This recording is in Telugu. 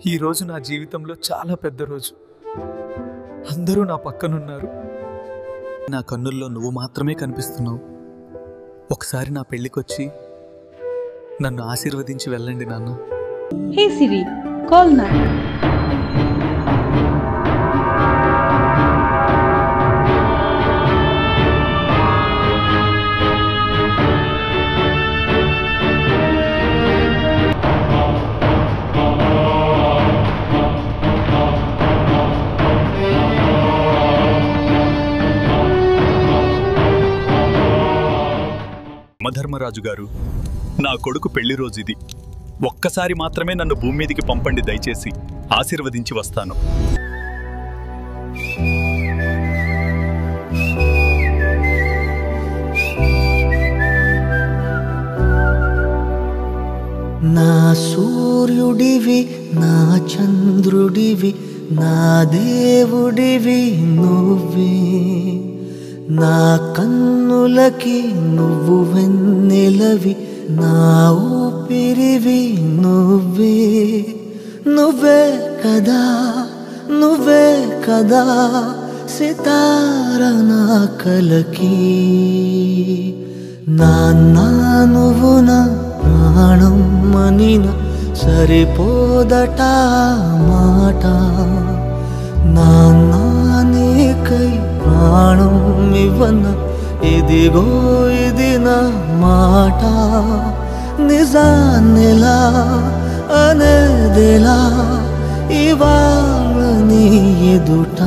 ఈ రోజు నా జీవితంలో చాలా పెద్ద రోజు. అందరూ నా పక్కనున్నారు. నా కన్నుల్లో నువ్వు మాత్రమే కనిపిస్తున్నావు. ఒకసారి నా పెళ్ళికొచ్చి నన్ను ఆశీర్వదించి వెళ్ళండి నాన్న. హే సిరి, కాల్ నా. యమధర్మరాజు గారు, నా కొడుకు పెళ్లి రోజు ఇది. ఒక్కసారి మాత్రమే నన్ను భూమి మీదికి పంపండి, దయచేసి ఆశీర్వదించి వస్తాను. నా సూర్యుడివి, నా చంద్రుడివి, నా దేవుడివి నువ్వే. నా కన్నులకి నువ్వు వెన్నెలవి, నా ఊపిరివి నువ్వే. నువ్వే కదా, నువ్వే కదా సితార నా కలకి. నాన్నా నువ్వు నా ప్రాణం మనిన సరిపోదట మాట. నాన్నా నీకై ప్రాణం ఇవ్వన, ఇదిగో ఇది నా మాట. నిజాన్నిలా అనేదిలా ఇవాళ నీ ఎదుట.